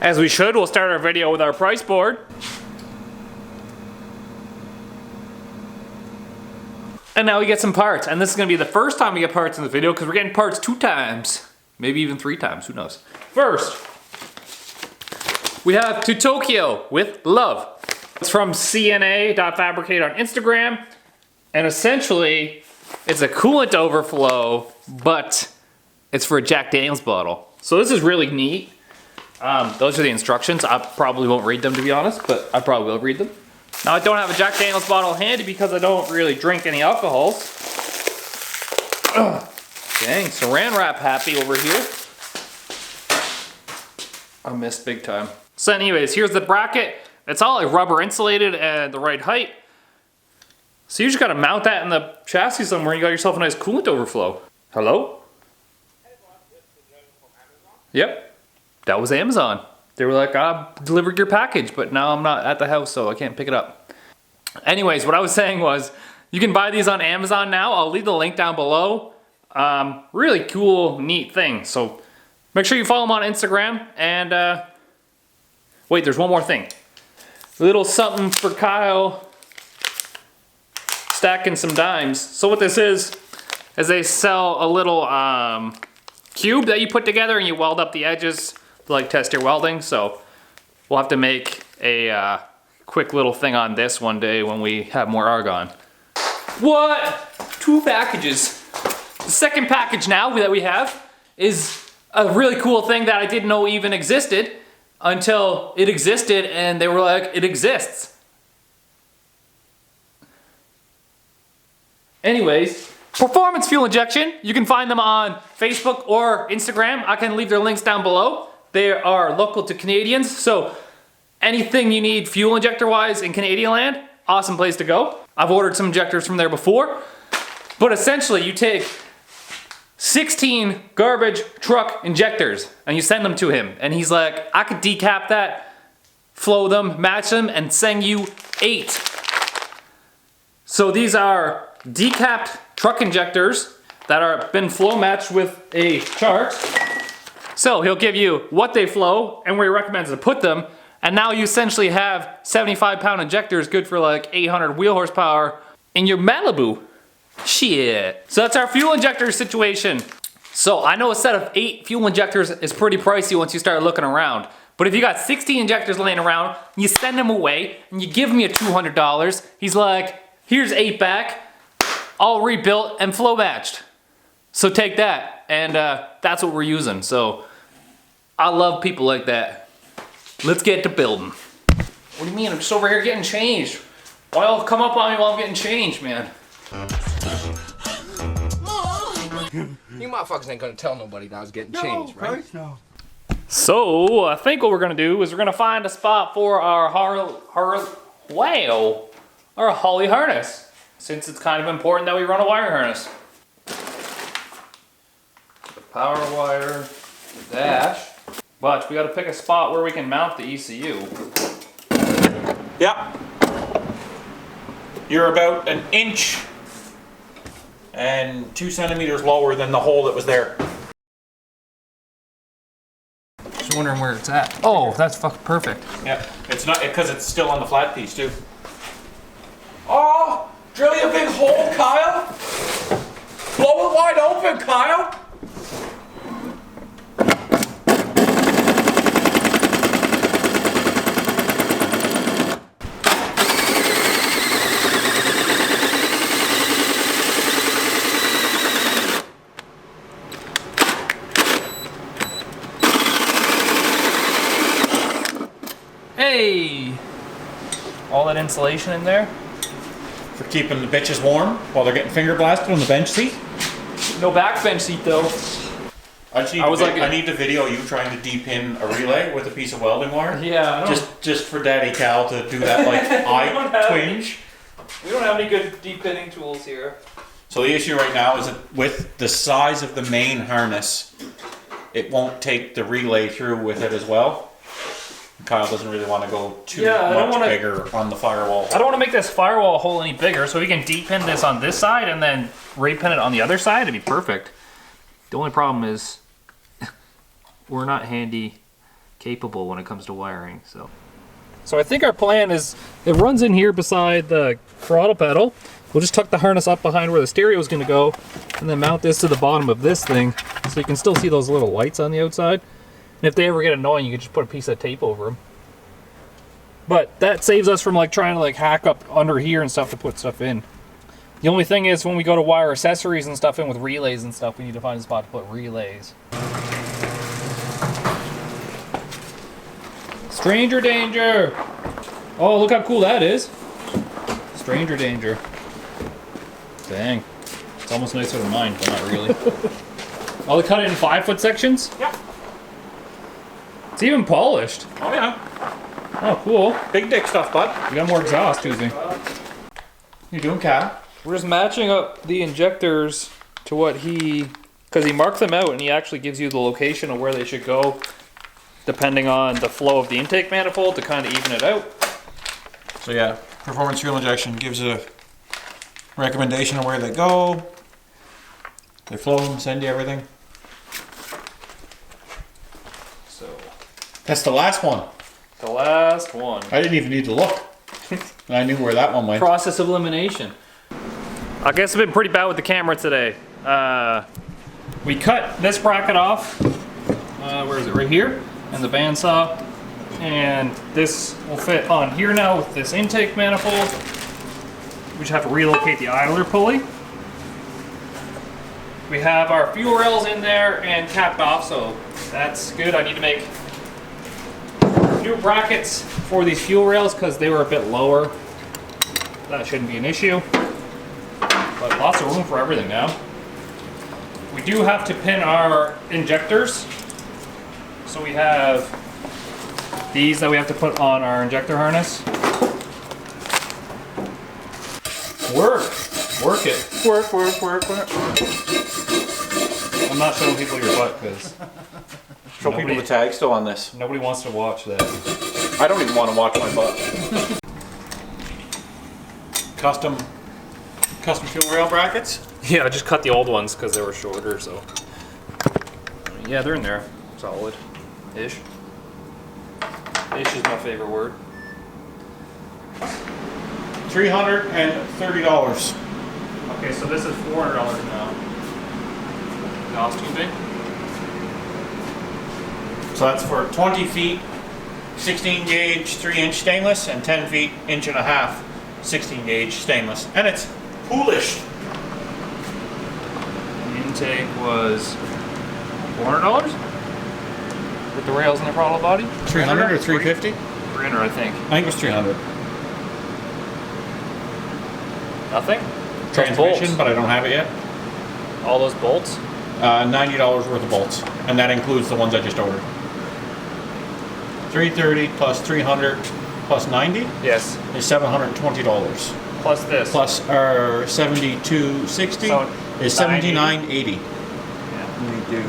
As we should, we'll start our video with our price board. And now we get some parts, and this is gonna be the first time we get parts in the video because we're getting parts 2 times. Maybe even 3 times, who knows. First, we have To Tokyo with Love. It's from CNA.fabricate on Instagram. And essentially, it's a coolant overflow, but it's for a Jack Daniels bottle. So this is really neat. Those are the instructions. I probably won't read them, to be honest, but I probably will read them. Now I don't have a Jack Daniels bottle handy because I don't really drink any alcohols. Ugh. Dang, saran wrap happy over here. I missed big time. So anyways, here's the bracket. It's all like rubber insulated and the right height. So you just gotta mount that in the chassis somewhere and you got yourself a nice coolant overflow. Hello? Yep, that was Amazon. They were like, I delivered your package, but now I'm not at the house, so I can't pick it up. Anyways, what I was saying was, you can buy these on Amazon now. I'll leave the link down below. Really cool, neat thing. So make sure you follow them on Instagram. And wait, there's one more thing. A little something for Kyle. Stacking some dimes. So what this is they sell a little cube that you put together and you weld up the edges to like test your welding. So we'll have to make a quick little thing on this one day when we have more argon. What? 2 packages. The second package now that we have is a really cool thing that I didn't know even existed until it existed and they were like, it exists. Anyways, performance fuel injection. You can find them on Facebook or Instagram. I can leave their links down below. They are local to Canadians, so anything you need fuel injector wise in Canadian land, awesome place to go. I've ordered some injectors from there before, but essentially you take 16 garbage truck injectors and you send them to him, and he's like, I could decap that, flow them, match them, and send you 8. So these are decapped truck injectors that are been flow matched with a chart. So he'll give you what they flow and where he recommends to put them, and now you essentially have 75-pound injectors good for like 800 wheel horsepower in your Malibu. Shit. So that's our fuel injector situation. So I know a set of 8 fuel injectors is pretty pricey once you start looking around. But if you got 60 injectors laying around, you send them away and you give me a $200, he's like, here's 8 back, all rebuilt and flow matched. So take that, and that's what we're using. So I love people like that. Let's get to building. What do you mean? I'm just over here getting changed. Why all come up on me while I'm getting changed, man? You motherfuckers ain't gonna tell nobody that I was getting changed, right? Christ, no. So I think what we're gonna do is we're gonna find a spot for our Holly harness, since it's kind of important that we run a wire harness. The power wire, the dash, but we gotta pick a spot where we can mount the ECU. Yep. You're about 1 inch and 2 centimeters lower than the hole that was there. Just wondering where it's at. Oh, that's fucking perfect. Yep. It's not because it's still on the flat piece too. Oh, drill you a big hole, Kyle. Blow it wide open, Kyle. Hey! All that insulation in there. For keeping the bitches warm while they're getting finger blasted on the bench seat. No back bench seat though. I need to video you trying to depin a relay with a piece of welding wire. Yeah, I know. Just for Daddy Cal to do that like eye twinge. We don't have any good depinning tools here. So the issue right now is that with the size of the main harness, it won't take the relay through with it as well. Kyle doesn't really want to go too much bigger on the firewall. I don't want to make this firewall hole any bigger, so we can depin this on this side and then repin it on the other side. It'd be perfect. The only problem is we're not handy capable when it comes to wiring. So I think our plan is, it runs in here beside the throttle pedal. We'll just tuck the harness up behind where the stereo is going to go, and then mount this to the bottom of this thing, so you can still see those little lights on the outside. And if they ever get annoying, you can just put a piece of tape over them. But that saves us from like trying to like hack up under here and stuff to put stuff in. The only thing is when we go to wire accessories and stuff in with relays and stuff, we need to find a spot to put relays. Stranger danger! Oh, look how cool that is. Stranger danger. Dang. It's almost nicer than mine, but not really. Oh, they cut it in 5-foot sections? Yeah. It's even polished. Oh yeah. Oh, cool. Big dick stuff, bud. We got more exhaust, Tuesday. You doing, Cal? We're just matching up the injectors to what because he marked them out and he actually gives you the location of where they should go depending on the flow of the intake manifold to kind of even it out. So yeah, performance fuel injection gives a recommendation of where they go. They flow them, send you everything. So That's the last one. the last one. I didn't even need to look. I knew where that one went. Process of elimination. I guess I've been pretty bad with the camera today. We cut this bracket off. Where is it? Right here. And the bandsaw. And this will fit on here now with this intake manifold. We just have to relocate the idler pulley. We have our fuel rails in there and capped off, so that's good. I need to make new brackets for these fuel rails because they were a bit lower. That shouldn't be an issue. But lots of room for everything now. We do have to pin our injectors. So we have these that we have to put on our injector harness. Work! Work it. Work, work, work, work. I'm not showing people your butt because Show people the tag still on this. nobody wants to watch that. I don't even want to watch my butt. Custom fuel rail brackets? Yeah, I just cut the old ones because they were shorter, so. Yeah, they're in there. Solid. Ish. Ish is my favorite word. $330. Okay, so this is $400 now. Cost too big? So that's for 20 feet, 16 gauge, 3-inch stainless, and 10 feet, 1.5 inch, 16 gauge stainless. And it's poolish. The intake was $400? With the rails and the throttle body? 300 or 350? 300, I think. I think it was 300. Nothing? Transmission, Bolts. but I don't have it yet. All those bolts? $90 worth of bolts, and that includes the ones I just ordered. 330 plus 300 plus 90 Yes. is $720. Plus this. Plus our 7260 So is 7980. Yeah. We do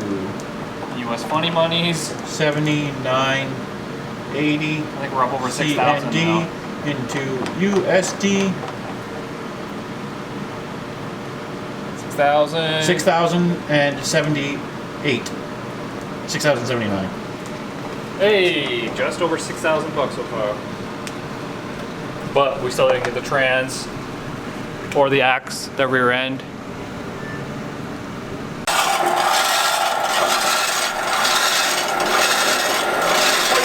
US funny monies. 7980 I think we're up over 6,000 CND now. into USD. 6,000. 6,078. 6,079. Hey, just over 6,000 bucks so far. But we still didn't get the trans or the axe, the rear end. You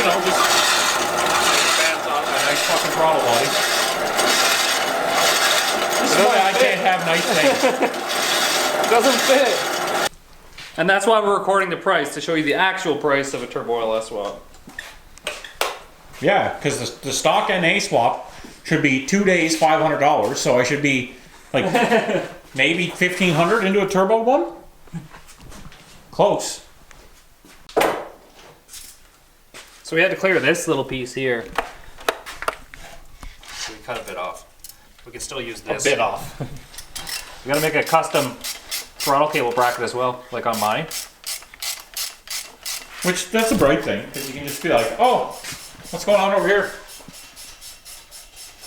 know, just bands on a nice fucking throttle body. This is why I can't have nice things. Doesn't fit. And that's why we're recording the price, to show you the actual price of a turbo oil swap. Yeah, because the stock NA swap should be 2 days, $500. So I should be like maybe $1,500 into a turbo one. Close. So we had to clear this little piece here. So we cut a bit off. We can still use this. A bit off. We gotta make a custom throttle cable bracket as well, like on mine. Which, that's a bright thing, because you can just be like, oh, what's going on over here?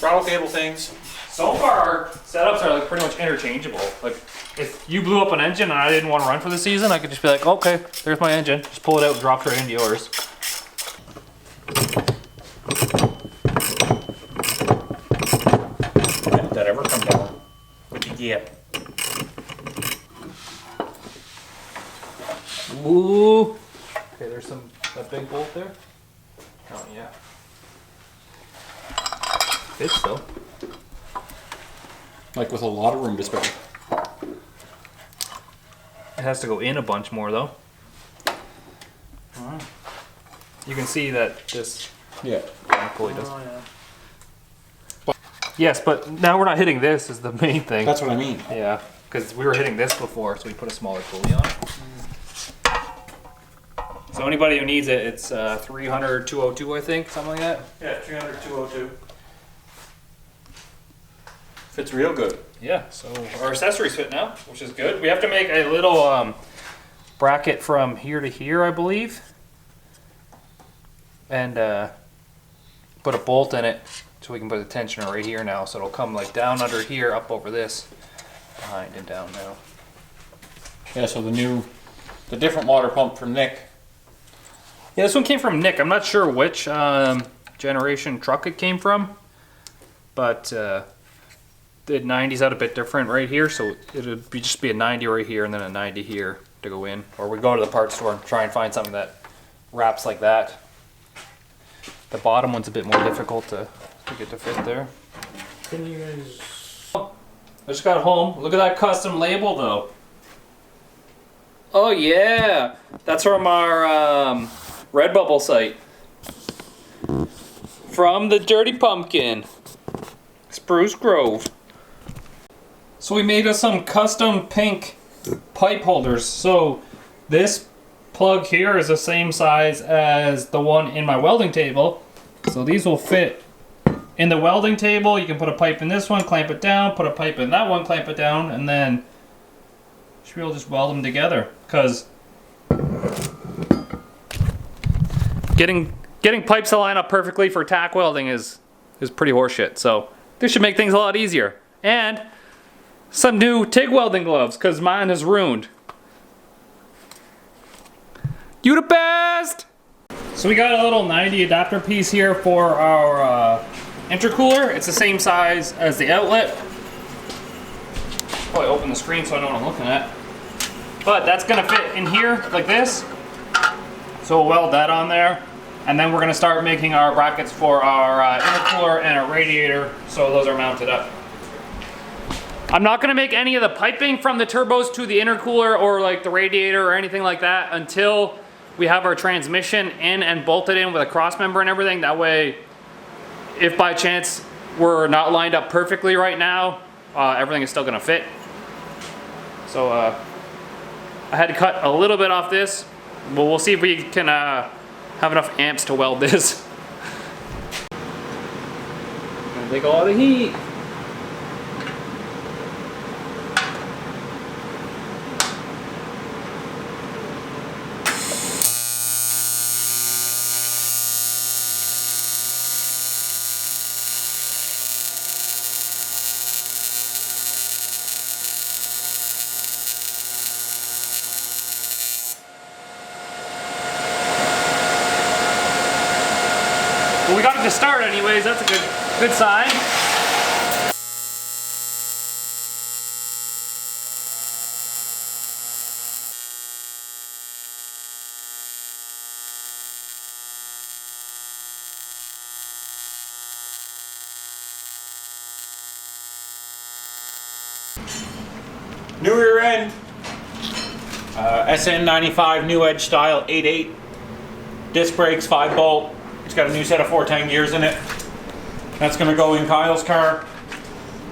Throttle cable things. So far, our setups are like pretty much interchangeable. Like, if you blew up an engine and I didn't want to run for the season, I could just be like, okay, there's my engine. Just pull it out and drop it right into yours. Yep. Ooh. Okay, there's that big bolt there. Oh yeah. Fits though. Like with a lot of room to spare. It has to go in a bunch more though. Alright. You can see that this pulley does. Yes, but now we're not hitting this is the main thing. That's what I mean. Yeah, because we were hitting this before, so we put a smaller pulley on it. So anybody who needs it, it's 300 202, I think, something like that. Yeah, 300 202. Fits real good. Yeah, so our accessories fit now, which is good. We have to make a little bracket from here to here, I believe, and put a bolt in it so we can put the tensioner right here now. So it'll come like down under here, up over this, behind and down now. Yeah, so the different water pump from Nick. Yeah, this one came from Nick. I'm not sure which generation truck it came from, but the 90's out a bit different right here, so it'd just be a 90 right here and then a 90 here to go in. Or we go to the parts store and try and find something that wraps like that. The bottom one's a bit more difficult to get to fit there. Can you guys... I just got home. Look at that custom label though. Oh yeah, that's from our Redbubble site. From the Dirty Pumpkin, Spruce Grove. So we made us some custom pink pipe holders. So this plug here is the same size as the one in my welding table. So these will fit in the welding table. You can put a pipe in this one, clamp it down, put a pipe in that one, clamp it down, and then should be able to just weld them together. Because getting pipes to line up perfectly for tack welding is pretty horseshit. So this should make things a lot easier. And some new TIG welding gloves, because mine is ruined. You the best! So we got a little 90 adapter piece here for our intercooler. It's the same size as the outlet. Probably open the screen so I know what I'm looking at. But that's gonna fit in here like this. So we'll weld that on there. And then we're gonna start making our brackets for our intercooler and our radiator, so those are mounted up. I'm not gonna make any of the piping from the turbos to the intercooler or like the radiator or anything like that until we have our transmission in and bolted in with a cross member and everything. That way, if by chance we're not lined up perfectly right now, everything is still gonna fit. So I had to cut a little bit off this, but we'll see if we can have enough amps to weld this. Gonna take a lot of heat. Well, we got it to start anyways, that's a good sign. New rear end. SN95 new edge style 8.8. Disc brakes 5 bolt. It's got a new set of 410 gears in it. That's going to go in Kyle's car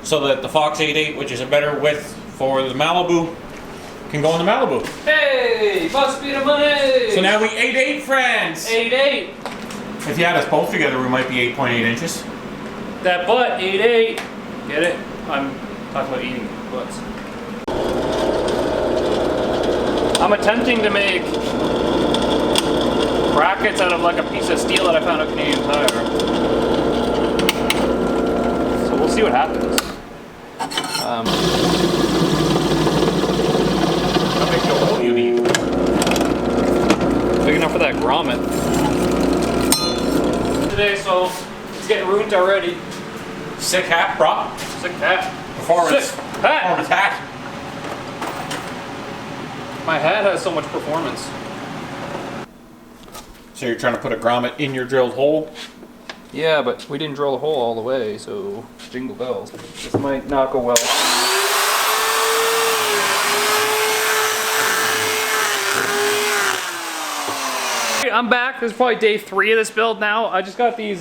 so that the Fox 8.8, which is a better width for the Malibu, can go in the Malibu. Hey, must be the money! So now we 8.8 friends! 8.8. If you had us both together, we might be 8.8 inches. That butt, 8.8. Get it? I'm talking about eating butts. I'm attempting to make brackets out of like a piece of steel that I found at Canadian Tire. So we'll see what happens. How big a hole you need? Big enough for that grommet. Today, so it's getting ruined already. Sick hat, bro. Sick hat. Performance. Sick. Hat! his hat. My hat has so much performance. So you're trying to put a grommet in your drilled hole? Yeah, but we didn't drill the hole all the way, so jingle bells. This might not go well. I'm back. This is probably day 3 of this build now. I just got these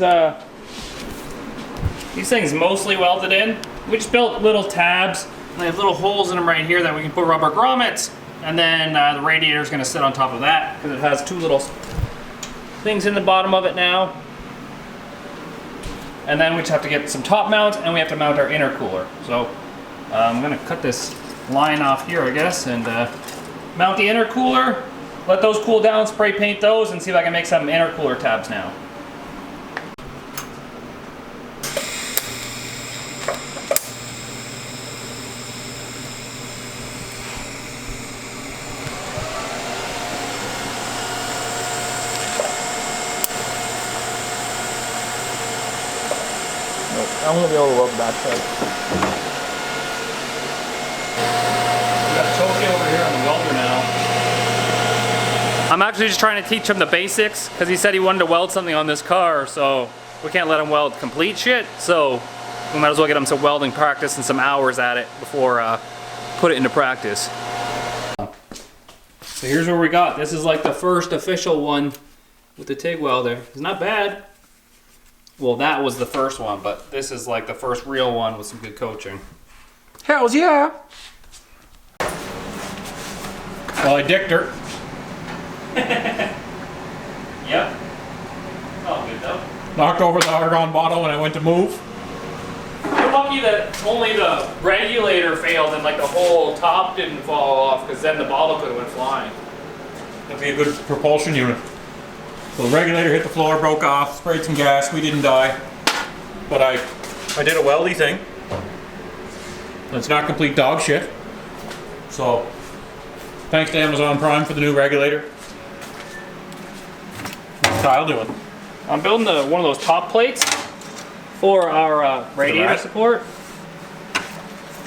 things mostly welded in. We just built little tabs. And they have little holes in them right here that we can put rubber grommets. And then the radiator is going to sit on top of that because it has 2 little things in the bottom of it now. And then we just have to get some top mounts and we have to mount our intercooler. So I'm going to cut this line off here, I guess, and mount the intercooler. Let those cool down, spray paint those, and see if I can make some intercooler tabs now. I won't be able to weld that tight. We got Toki over here on the welder now. I'm actually just trying to teach him the basics because he said he wanted to weld something on this car, so we can't let him weld complete shit. So we might as well get him some welding practice and some hours at it before put it into practice. So here's what we got. This is like the first official one with the TIG welder. It's not bad. Well, that was the first one, but this is like the first real one with some good coaching. Hells yeah. Well, I dicked her. Yep. Oh, good though. Knocked over the argon bottle when I went to move. You're lucky that only the regulator failed and like the whole top didn't fall off, because then the bottle could have went flying. That'd be a good propulsion unit. So the regulator hit the floor, broke off, sprayed some gas. We didn't die, but I did a weldy thing. It's not complete dog shit. So thanks to Amazon Prime for the new regulator. What's Kyle doing? I'm building one of those top plates for our radiator support.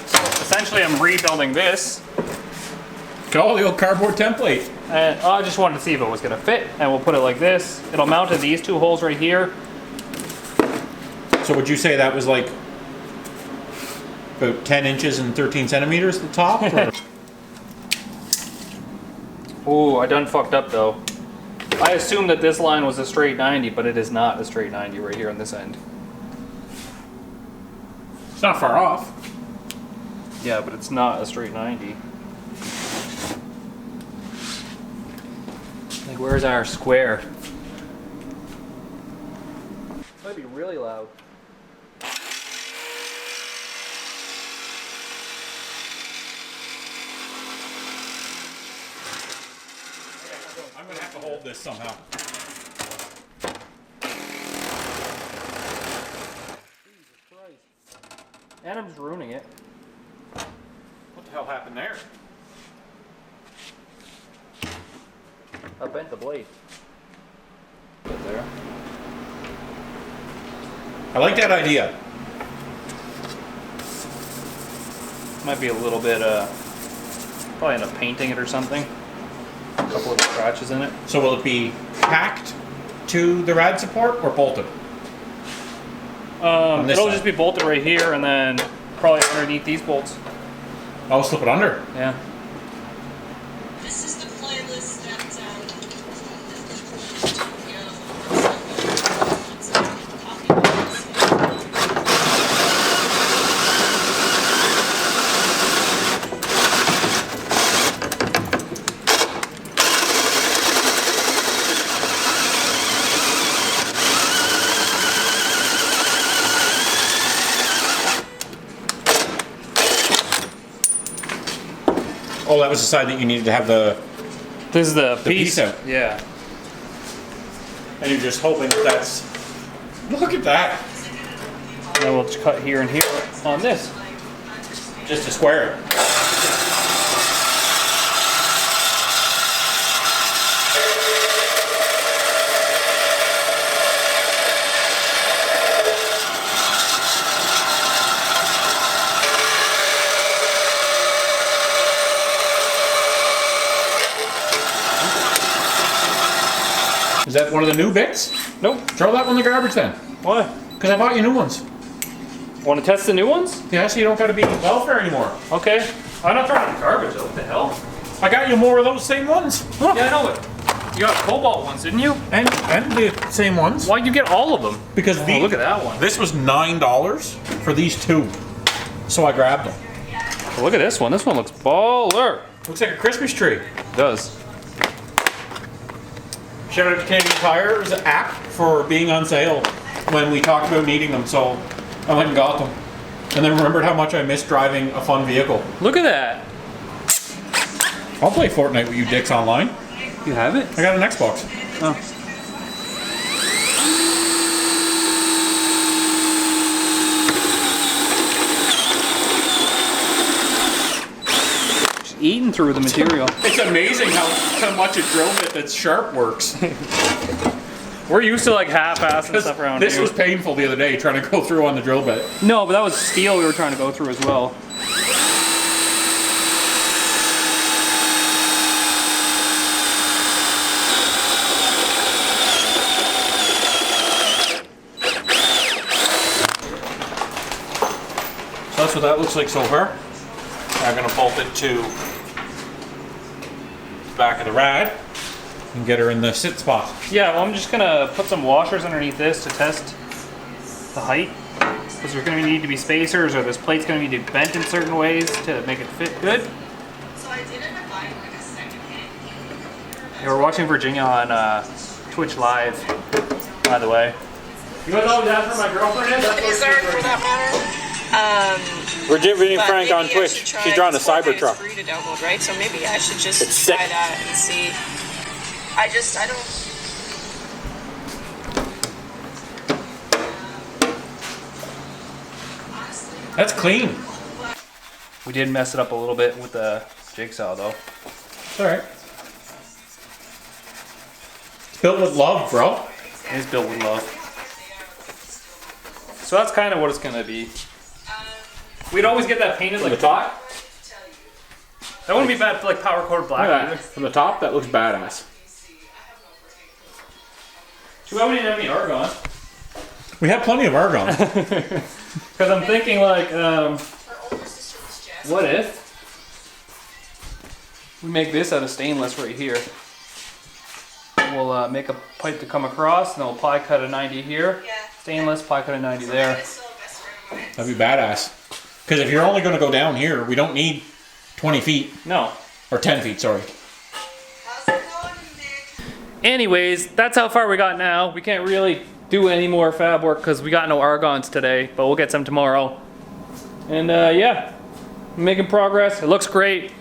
So essentially, I'm rebuilding this. Oh, the old cardboard template. And I just wanted to see if it was going to fit, and we'll put it like this. It'll mount to these 2 holes right here. So would you say that was like about 10 inches and 13 centimeters at the top? Ooh, I done fucked up though. I assumed that this line was a straight 90, but it is not a straight 90 right here on this end. It's not far off. Yeah, but it's not a straight 90. Like, where's our square? Might be really loud. I'm gonna have to hold this somehow. Jesus Christ. And I'm just ruining it. What the hell happened there? I bent the blade. Get there. I like that idea. Might be a little bit, probably end up painting it or something. A couple of scratches in it. So will it be packed to the rad support or bolted? It'll side. just be bolted right here and then probably underneath these bolts. I'll slip it under. Yeah. This is the playlist that Oh, that was the side that you needed to have the This is the piece out. Yeah. And you're just hoping that that's... Look at that! And then we'll just cut here and here on this. Just to square it. One of the new bits? Nope. Throw that one in the garbage then. Why? Because I bought you new ones. Want to test the new ones? Yeah, so you don't got to be welfare anymore. Okay. I'm not throwing it in the garbage though. What the hell? I got you more of those same ones. Yeah, I know it. You got cobalt ones, didn't you? And the same ones. Why'd you get all of them? Because Oh, look at that one. This was $9 for these two. So I grabbed them. Well, look at this one. This one looks baller. Looks like a Christmas tree. It does. Shout out to Canadian Tire's app for being on sale when we talked about needing them, so I went and got them. And then remembered how much I missed driving a fun vehicle. Look at that. I'll play Fortnite with you dicks online. You have it? I got an Xbox. Oh. Just eating through the material. It's amazing how much a drill bit that's sharp works. We're used to like half-assing stuff around This here. was painful the other day trying to go through on the drill bit. No, but that was steel we were trying to go through as well. So that's what that looks like so far. I'm gonna bolt it to the back of the rad and get her in the sit spot. Yeah, well, I'm just gonna put some washers underneath this to test the height. Because there's gonna need to be spacers, or this plate's gonna need to be bent in certain ways to make it fit good. So I did end up buying like a secondhand. Yeah, we're watching Virginia on Twitch Live, by the way. You guys always ask where my girlfriend is? That's Is there for that matter? Virginia But Frank on maybe I Twitch. should try She's drawing a it's Fortnite, Cybertruck. It's free to download, right? So maybe I should just It's try sick. that and see. I don't. That's clean. We did mess it up a little bit with the jigsaw, though. It's alright. It's built with love, bro. It is built with love. So that's kind of what it's gonna be. We'd always get that painted like black. That wouldn't be bad for like power coated black either. From the top, that looks badass. Too bad we didn't have any argon. We have plenty of argon. Because I'm thinking like, what if we make this out of stainless right here? We'll make a pipe to come across, and then we'll ply cut a 90 here. Yeah. Stainless, ply cut a 90 there. It's still a best friend of mine. That'd be badass. Because if you're only going to go down here, we don't need 20 feet. No. Or 10 feet, sorry. How's it going, Nick? Anyways, that's how far we got now. We can't really do any more fab work because we got no argons today, but we'll get some tomorrow. And yeah, making progress. It looks great.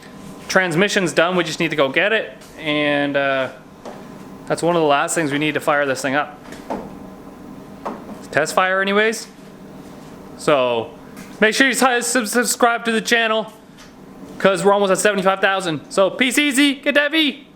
Transmission's done. We just need to go get it. And that's one of the last things we need to fire this thing up. Test fire anyways. So make sure you subscribe to the channel because we're almost at 75,000. So peace easy. Get that V.